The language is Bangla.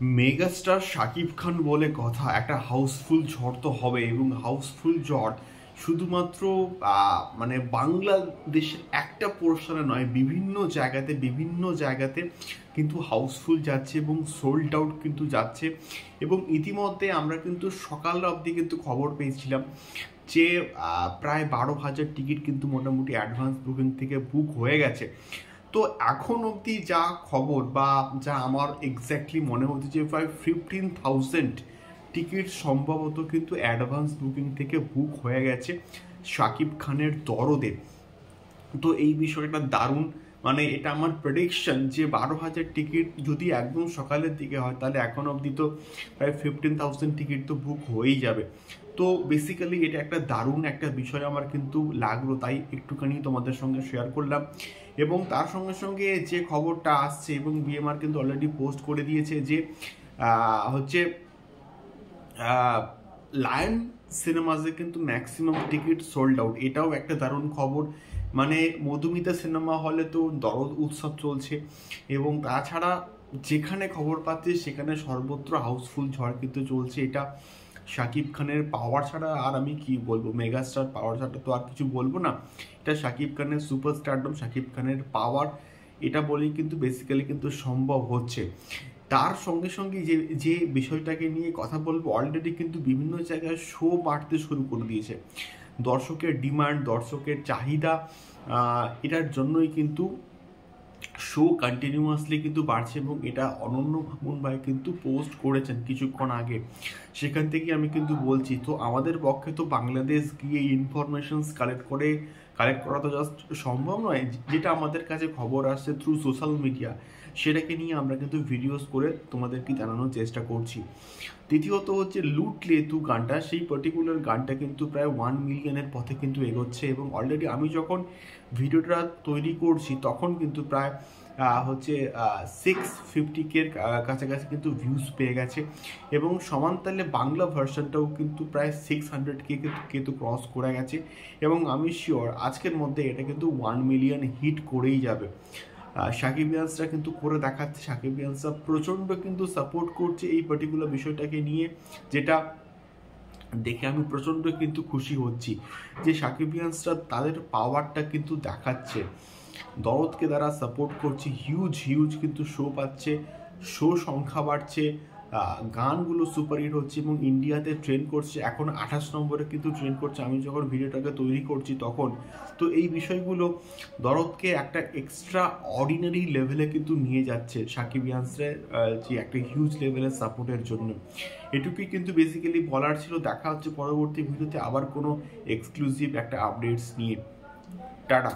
মেগাস্টার শাকিব খান বলে কথা, একটা হাউসফুল ঝড় তো হবে। এবং হাউসফুল ঝড় শুধুমাত্র মানে বাংলাদেশের একটা পোর্শনে নয়, বিভিন্ন জায়গাতে কিন্তু হাউসফুল যাচ্ছে এবং সোল্ড আউট কিন্তু যাচ্ছে। এবং ইতিমধ্যে আমরা কিন্তু সকাল অবধি কিন্তু খবর পেয়েছিলাম যে প্রায় 12,000 টিকিট কিন্তু মোটামুটি অ্যাডভান্স বুকিং থেকে বুক হয়ে গেছে। তো এখন অবধি যা খবর বা যা আমার এক্স্যাক্টলি মনে হচ্ছে যে প্রায় 15,000 টিকিট সম্ভবত কিন্তু অ্যাডভান্স বুকিং থেকে বুক হয়ে গেছে শাকিব খানের দরদে। তো এই বিষয়টা দারুণ, মানে এটা আমার প্রেডিকশন যে 12,000 টিকিট যদি একদম সকালের দিকে হয় তাহলে এখন অবধি তো প্রায় 15,000 টিকিট তো বুক হয়েই যাবে। তো বেসিক্যালি এটা একটা দারুণ একটা বিষয় আমার কিন্তু লাগলো, তাই একটুখানি তোমাদের সঙ্গে শেয়ার করলাম। এবং তার সঙ্গে সঙ্গে যে খবরটা আসছে, এবং বিএমআর কিন্তু অলরেডি পোস্ট করে দিয়েছে যে হচ্ছে লায়ন সিনেমাসে কিন্তু ম্যাক্সিমাম টিকিট সোল্ড আউট। এটাও একটা দারুণ খবর। মানে মধুমিতা সিনেমা হলে তো দরদ উৎসব চলছে, এবং তাছাড়া যেখানে খবর পাচ্ছি সেখানে সর্বত্র হাউসফুল ঝড় কিন্তু চলছে। এটা শাকিব খানের পাওয়ার ছাড়া আর আমি কি বলবো, মেগাস্টার পাওয়ার ছাড়া তো আর কিছু বলবো না। এটা শাকিব খানের সুপারস্টারডম, শাকিব খানের পাওয়ার, এটা বলেই কিন্তু বেসিক্যালি কিন্তু সম্ভব হচ্ছে। তার সঙ্গে সঙ্গে যে যে বিষয়টাকে নিয়ে কথা বলবো, অলরেডি কিন্তু বিভিন্ন জায়গায় শো বাড়তে শুরু করে দিয়েছে। দর্শকের ডিমান্ড, দর্শকের চাহিদা, এটার জন্যই কিন্তু শো কন্টিনিউয়াসলি কিন্তু বাড়ছে। এবং এটা অনন্য মামুন ভাই কিন্তু পোস্ট করেছেন কিছুক্ষণ আগে, সেখান থেকে আমি কিন্তু বলছি। তো আমাদের পক্ষে তো বাংলাদেশ গিয়ে ইনফরমেশনস কালেক্ট করা তো জাস্ট সম্ভব নয়। যেটা আমাদের কাছে খবর আসছে থ্রু সোশ্যাল মিডিয়া, সেটাকে নিয়ে আমরা কিন্তু ভিডিওস করে তোমাদেরকে জানানোর চেষ্টা করছি। দ্বিতীয়ত হচ্ছে লুটলে তু গানটা, সেই পার্টিকুলার গানটা কিন্তু প্রায় 1 মিলিয়নের পথে কিন্তু এগোচ্ছে। এবং অলরেডি আমি যখন ভিডিওটা তৈরি করছি তখন কিন্তু প্রায় হচ্ছে 650K কাছাকাছি কিন্তু ভিউজ পেয়ে গেছে। এবং সমানতালে বাংলা ভার্সনটাও কিন্তু প্রায় 600K কিন্তু ক্রস করে গেছে। এবং আমি শিওর আজকের মধ্যে এটা কিন্তু 1 মিলিয়ন হিট করেই যাবে। সাকিবিয়ান্সরা কিন্তু করে দেখাচ্ছে, সাকিবিয়ান্সরা প্রচণ্ড কিন্তু সাপোর্ট করছে এই পার্টিকুলার বিষয়টাকে নিয়ে, যেটা দেখে আমি প্রচণ্ড কিন্তু খুশি হচ্ছি যে সাকিবিয়ান্সরা তাদের পাওয়ারটা কিন্তু দেখাচ্ছে। দরদকে দ্বারা সাপোর্ট করছি, হিউজ কিন্তু শো পাচ্ছে, শো সংখ্যা বাড়ছে, গানগুলো সুপারহিট হচ্ছে এবং ইন্ডিয়াতে ট্রেন্ড করছে। এখন 28 নম্বরে কিন্তু ট্রেন্ড করছে আমি যখন ভিডিওটাকে তৈরি করছি তখন। তো এই বিষয়গুলো দরদকে একটা এক্সট্রা অর্ডিনারি লেভেলে কিন্তু নিয়ে যাচ্ছে সাকিবিয়ান্সের যে একটা হিউজ লেভেলের সাপোর্টের জন্য। এটুকুই কিন্তু বেসিক্যালি বলার ছিল। দেখা হচ্ছে পরবর্তী ভিডিওতে আবার কোনো এক্সক্লুসিভ একটা আপডেটস নিয়ে। টাটা।